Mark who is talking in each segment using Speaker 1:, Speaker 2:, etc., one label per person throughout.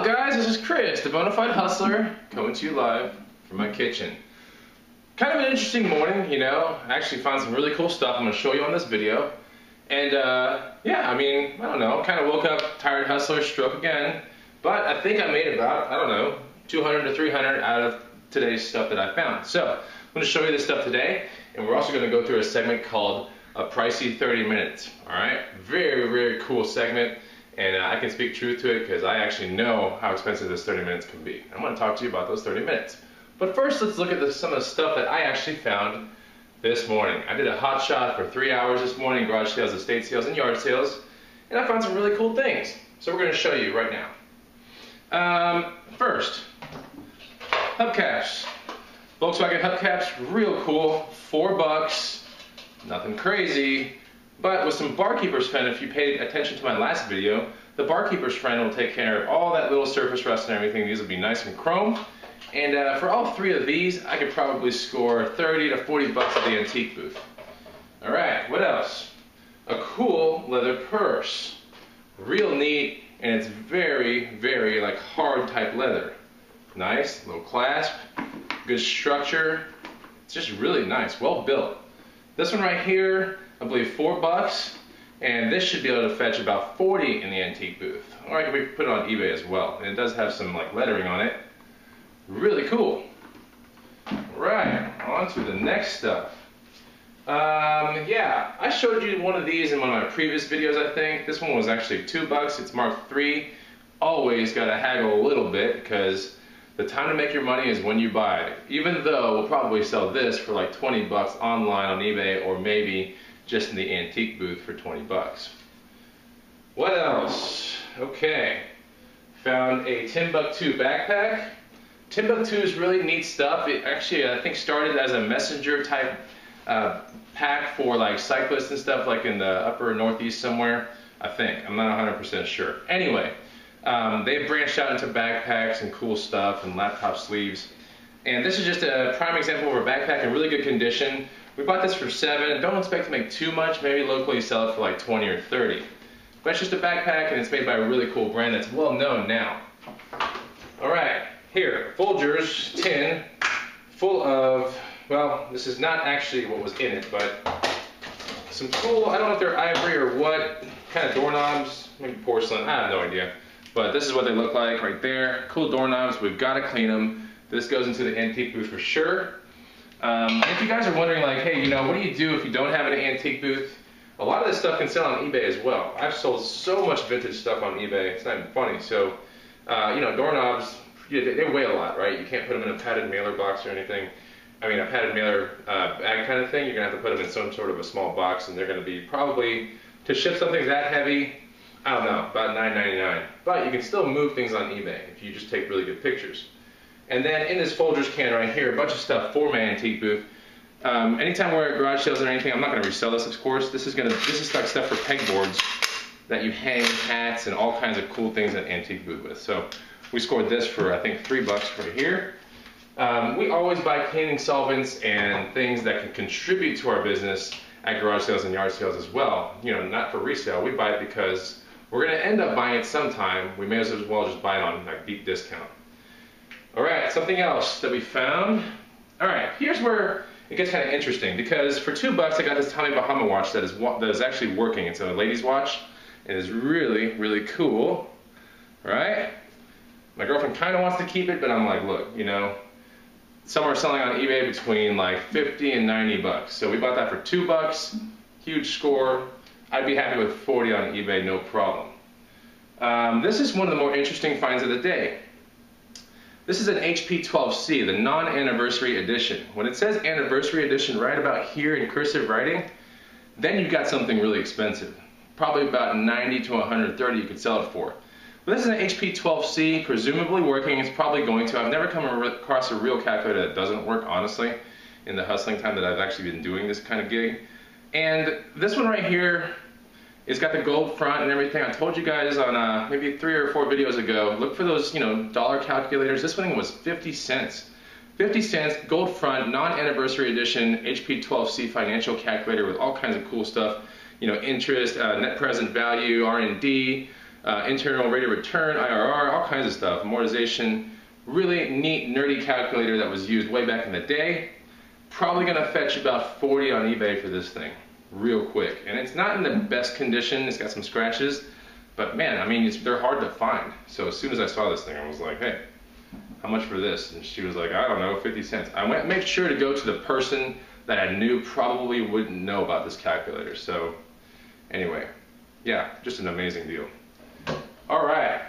Speaker 1: up, guys? This is Chris, the Bonafide Hustler, coming to you live from my kitchen. Kind of an interesting morning, you know. I actually found some really cool stuff I'm going to show you on this video. And, yeah, I mean, I don't know. Kind of woke up, tired hustler, stroke again. But I think I made about, I don't know, 200 to 300 out of today's stuff that I found. So, I'm going to show you this stuff today. And we're also going to go through a segment called a pricey 30 minutes. Alright? Very, very cool segment. And I can speak truth to it because I actually know how expensive this 30 minutes can be. I'm going to talk to you about those 30 minutes. But first, let's look at some of the stuff that I actually found this morning. I did a hot shot for 3 hours this morning, garage sales, estate sales, and yard sales. And I found some really cool things. So we're going to show you right now. First, hubcaps. Volkswagen hubcaps, real cool. $4, nothing crazy. But with some barkeeper's friend, if you paid attention to my last video, the barkeeper's friend will take care of all that little surface rust and everything. These will be nice and chrome. And for all three of these, I could probably score 30 to 40 bucks at the antique booth. Alright, what else? A cool leather purse. Real neat, and it's very, very like hard type leather. Nice, little clasp, good structure. It's just really nice, well built. This one right here, I believe $4, and this should be able to fetch about 40 in the antique booth. Or I could put it on eBay as well. And it does have some like lettering on it. Really cool. Right, on to the next stuff. Yeah, I showed you one of these in one of my previous videos, I think. This one was actually $2. It's marked 3. Always gotta haggle a little bit because the time to make your money is when you buy it. Even though we'll probably sell this for like 20 bucks online on eBay, or maybe just in the antique booth for 20 bucks. What else? Okay, found a Timbuktu backpack. Timbuktu is really neat stuff. It actually, I think, started as a messenger type pack for like cyclists and stuff, like in the upper northeast somewhere. I think. I'm not 100% sure. Anyway, they've branched out into backpacks and cool stuff and laptop sleeves. And this is just a prime example of a backpack in really good condition. We bought this for $7. Don't expect to make too much. Maybe locally sell it for like 20 or 30. But it's just a backpack, and it's made by a really cool brand that's well known now. Alright, here, Folgers tin full of, well, this is not actually what was in it, but some cool, I don't know if they're ivory or what, kind of doorknobs, maybe porcelain, I have no idea. But this is what they look like right there. Cool doorknobs, we've got to clean them. This goes into the antique booth for sure. If you guys are wondering, like, hey, you know, what do you do if you don't have an antique booth? A lot of this stuff can sell on eBay as well. I've sold so much vintage stuff on eBay, it's not even funny. So, you know, doorknobs, they weigh a lot, right? You can't put them in a padded mailer box or anything. I mean, a padded mailer bag kind of thing. You're going to have to put them in some sort of a small box, and they're going to be probably, to ship something that heavy, I don't know, about $9.99. But you can still move things on eBay if you just take really good pictures. And then in this Folgers can right here, a bunch of stuff for my antique booth. Anytime we're at garage sales or anything, I'm not going to resell this, of course. This is like stuff for pegboards that you hang hats and all kinds of cool things at antique booth with. So we scored this for, I think, $3 right here. We always buy cleaning solvents and things that can contribute to our business at garage sales and yard sales as well. You know, not for resale. We buy it because we're going to end up buying it sometime. We may as well just buy it on like deep discount. Alright, something else that we found. Alright, here's where it gets kind of interesting, because for $2 I got this Tommy Bahama watch that is actually working. It's a ladies watch. It is really, really cool. Right? My girlfriend kind of wants to keep it, but I'm like, look, you know, some are selling on eBay between like 50 and 90 bucks. So we bought that for $2. Huge score. I'd be happy with 40 on eBay, no problem. This is one of the more interesting finds of the day. This is an HP 12C, the non-anniversary edition. When it says anniversary edition right about here in cursive writing, then you've got something really expensive. Probably about 90 to 130 you could sell it for. But this is an HP 12C, presumably working. It's probably going to. I've never come across a real calculator that doesn't work, honestly, in the hustling time that I've actually been doing this kind of gig. And this one right here, it's got the gold front and everything. I told you guys on maybe 3 or 4 videos ago, look for those, you know, dollar calculators. This one was 50 cents. 50 cents, gold front, non-anniversary edition, HP 12C financial calculator with all kinds of cool stuff. You know, interest, net present value, R&D, internal rate of return, IRR, all kinds of stuff, amortization. Really neat, nerdy calculator that was used way back in the day. Probably gonna fetch about 40 on eBay for this thing, real quick. And it's not in the best condition, it's got some scratches, but man, I mean, they're hard to find. So as soon as I saw this thing, I was like, hey, how much for this? And she was like, I don't know, 50 cents. I went and made sure to go to the person that I knew probably wouldn't know about this calculator. So anyway, yeah, just an amazing deal. All right,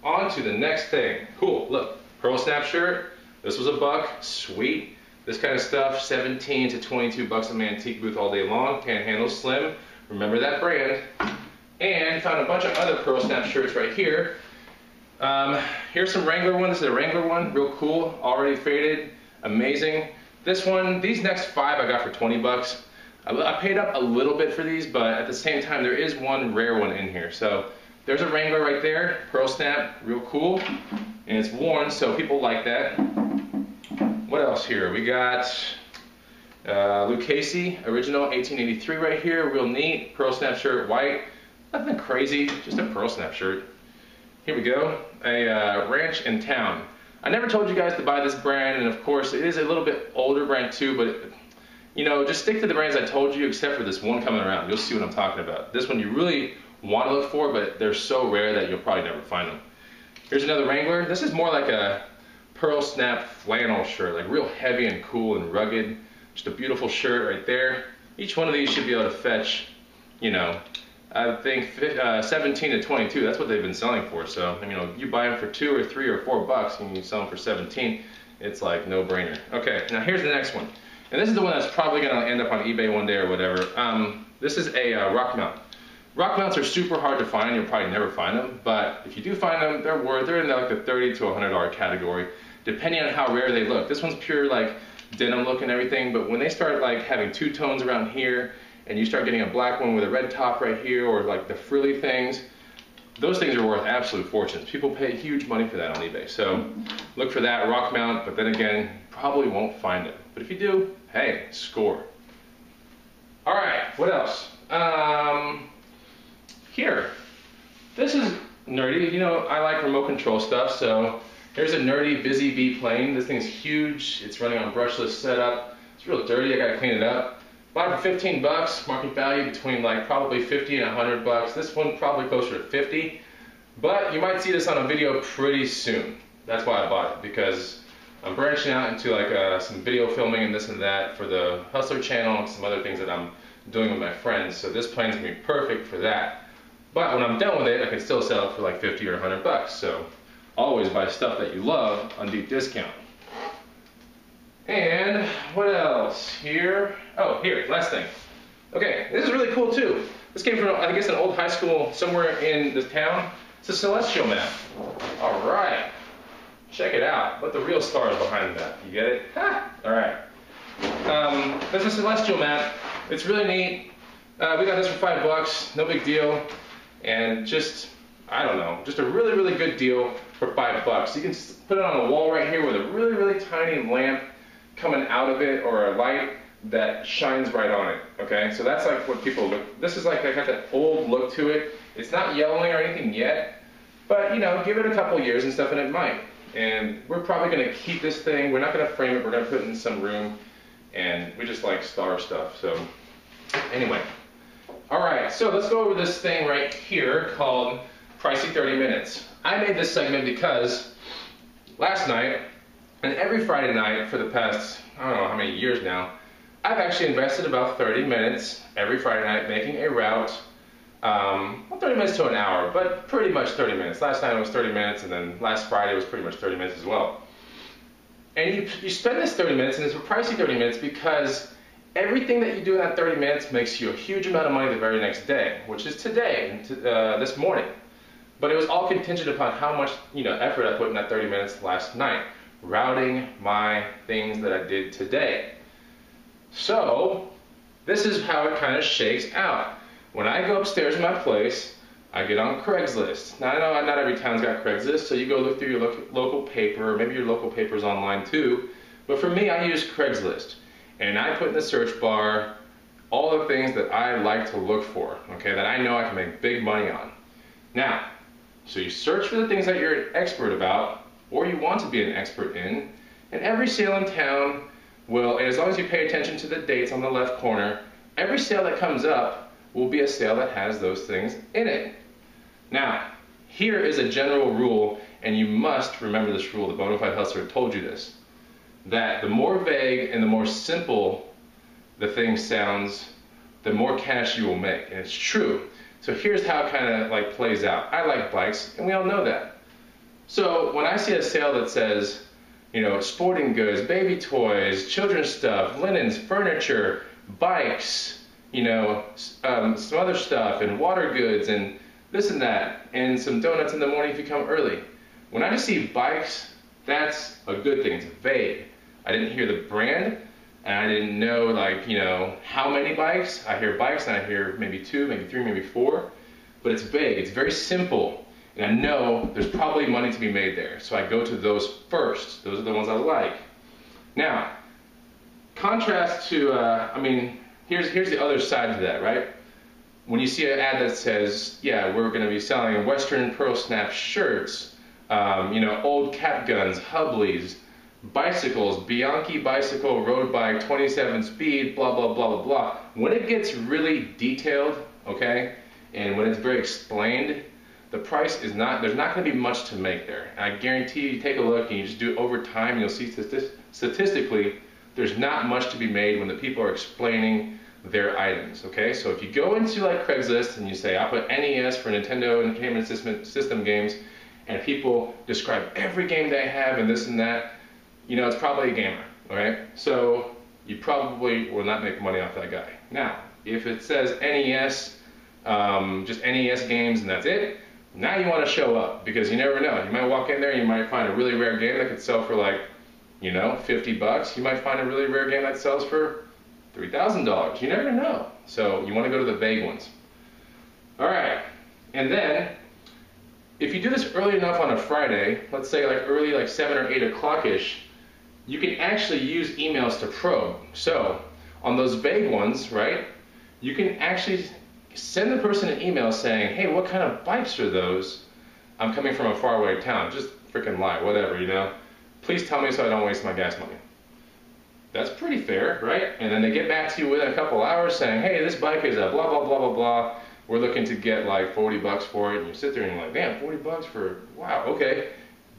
Speaker 1: on to the next thing. Cool, look, pearl snap shirt. This was $1, sweet. This kind of stuff, 17 to 22 bucks at my antique booth all day long. Panhandle Slim, remember that brand. And found a bunch of other pearl snap shirts right here. Here's some Wrangler one. This is a Wrangler one, real cool, already faded, amazing. This one, these next 5 I got for 20 bucks. I paid up a little bit for these, but at the same time, there is one rare one in here. So there's a Wrangler right there, pearl snap, real cool, and it's worn, so people like that. What else here? We got Lucchese, original 1883 right here, real neat, pearl snap shirt, white, nothing crazy, just a pearl snap shirt. Here we go, a Ranch in Town. I never told you guys to buy this brand, and of course it is a little bit older brand too, but you know, just stick to the brands I told you, except for this one coming around. You'll see what I'm talking about. This one you really want to look for, but they're so rare that you'll probably never find them. Here's another Wrangler. This is more like a pearl snap flannel shirt, like real heavy and cool and rugged. Just a beautiful shirt right there. Each one of these should be able to fetch, you know, I think 17 to 22. That's what they've been selling for. So, you know, you buy them for 2 or 3 or 4 bucks and you sell them for 17. It's like no brainer. Okay, now here's the next one. And this is the one that's probably going to end up on eBay one day or whatever. This is a rock mount. Rock mounts are super hard to find. You'll probably never find them. But if you do find them, they're in like the $30 to $100 category, depending on how rare they look. This one's pure like denim look and everything. But when they start like having 2 tones around here, and you start getting a black one with a red top right here, or like the frilly things, those things are worth absolute fortunes. People pay huge money for that on eBay. So look for that rock mount, but then again, probably won't find it. But if you do, hey, score. All right, what else? Here, this is nerdy. You know, I like remote control stuff, so here's a nerdy Busy Bee plane. This thing's huge. It's running on brushless setup. It's real dirty. I gotta clean it up. Bought it for 15 bucks. Market value between like probably 50 and 100 bucks. This one probably closer to 50. But you might see this on a video pretty soon. That's why I bought it, because I'm branching out into like some video filming and this and that for the Hustler channel and some other things that I'm doing with my friends. So this plane's gonna be perfect for that. But when I'm done with it, I can still sell it for like 50 or 100 bucks. So always buy stuff that you love on deep discount. And what else here? Oh, here, last thing. Okay, this is really cool too. This came from, I guess, an old high school somewhere in this town. It's a celestial map. All right, check it out. But the real stars behind that. You get it? Ha! All right. There's a celestial map. It's really neat. We got this for 5 bucks. No big deal. And just, I don't know, just a really, really good deal for 5 bucks. You can put it on the wall right here with a really, really tiny lamp coming out of it, or a light that shines right on it. Okay, so that's like what people look. This is like, I got that old look to it. It's not yellowing or anything yet, but you know, give it a couple years and stuff, and it might. And we're probably going to keep this thing. We're not going to frame it. We're going to put it in some room, and we just like star stuff. So anyway, all right. So let's go over this thing right here called Pricey 30 Minutes. I made this segment because last night, and every Friday night for the past, I don't know how many years now, I've actually invested about 30 minutes every Friday night making a route. Well, 30 minutes to an hour, but pretty much 30 minutes. Last night it was 30 minutes, and then last Friday was pretty much 30 minutes as well. And you spend this 30 minutes, and it's a pricey 30 minutes because everything that you do in that 30 minutes makes you a huge amount of money the very next day, which is today, this morning. But it was all contingent upon how much effort I put in that 30 minutes last night, routing my things that I did today. So this is how it kind of shakes out. When I go upstairs in my place, I get on Craigslist. Now I know not every town's got Craigslist, so you go look through your local paper, or maybe your local paper's online too. But for me, I use Craigslist. And I put in the search bar all the things that I like to look for, okay, that I know I can make big money on. Now, So you search for the things that you're an expert about, or you want to be an expert in, and every sale in town will, and as long as you pay attention to the dates on the left corner, every sale that comes up will be a sale that has those things in it. Now, here is a general rule, and you must remember this rule. The Bonafide Hustler told you this, that the more vague and the more simple the thing sounds, the more cash you will make, and it's true. So here's how it kind of like plays out. I like bikes, and we all know that. So when I see a sale that says, you know, sporting goods, baby toys, children's stuff, linens, furniture, bikes, you know, some other stuff, and water goods, and this and that, and some donuts in the morning if you come early. When I just see bikes, that's a good thing. It's vague. I didn't hear the brand, and I didn't know, like, you know, how many bikes. I hear bikes, and I hear maybe 2, maybe 3, maybe 4, but it's vague. It's very simple, and I know there's probably money to be made there, so I go to those first. Those are the ones I like. Now, contrast to, I mean, here's the other side to that, right? When you see an ad that says, yeah, we're going to be selling Western Pearl Snap shirts, you know, old cap guns, Hubleys, bicycles, Bianchi bicycle, road bike, 27 speed, blah, blah, blah, blah, blah. When it gets really detailed, okay, and when it's very explained, the price is not, there's not going to be much to make there. And I guarantee you take a look and you just do it over time, and you'll see statistically, there's not much to be made when the people are explaining their items, okay? So if you go into like Craigslist and you say, I'll put NES for Nintendo Entertainment System games, and people describe every game they have and this and that, you know, it's probably a gamer, alright? So you probably will not make money off that guy. Now, if it says NES, just NES games and that's it, now you want to show up, because you never know. You might walk in there and you might find a really rare game that could sell for like, you know, $50. You might find a really rare game that sells for $3,000. You never know. So you want to go to the vague ones. All right. And then, if you do this early enough on a Friday, let's say like early, like 7 or 8 o'clock-ish, you can actually use emails to probe. So on those vague ones, right, you can actually send the person an email saying, hey, what kind of bikes are those? I'm coming from a faraway town. Just freaking lie, whatever, you know. Please tell me so I don't waste my gas money. That's pretty fair, right? And then they get back to you within a couple hours saying, hey, this bike is a blah, blah, blah, blah, blah. We're looking to get like $40 for it. And you sit there and you're like, damn, $40 for, wow, okay.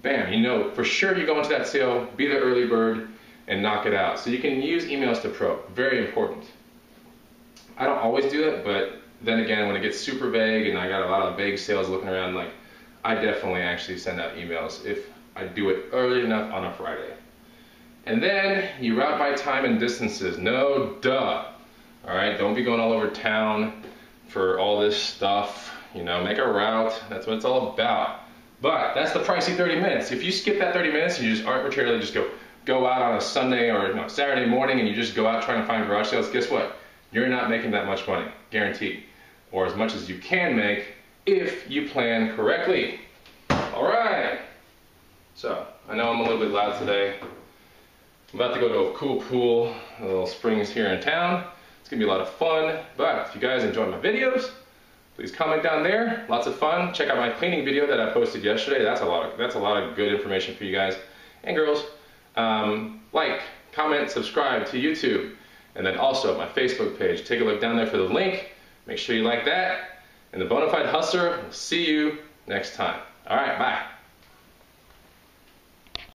Speaker 1: Bam, you know, for sure you go into that sale, be the early bird, and knock it out. So you can use emails to probe. Very important. I don't always do it, but then again, when it gets super vague and I got a lot of vague sales looking around, like, I definitely actually send out emails if I do it early enough on a Friday. And then you route by time and distances. No duh. Alright, don't be going all over town for all this stuff. You know, make a route. That's what it's all about. But that's the pricey 30 minutes. If you skip that 30 minutes and you just arbitrarily just go out on a Sunday or no, Saturday morning and you just go out trying to find garage sales, guess what? You're not making that much money, guaranteed. Or as much as you can make if you plan correctly. Alright. So, I know I'm a little bit loud today. I'm about to go to a cool pool, a little springs here in town. It's going to be a lot of fun, but if you guys enjoy my videos, please comment down there. Lots of fun. Check out my cleaning video that I posted yesterday. That's a lot of good information for you guys and girls. Like, comment, subscribe to YouTube, and then also my Facebook page. Take a look down there for the link. Make sure you like that. And the Bonafide Hustler will see you next time. All right, bye.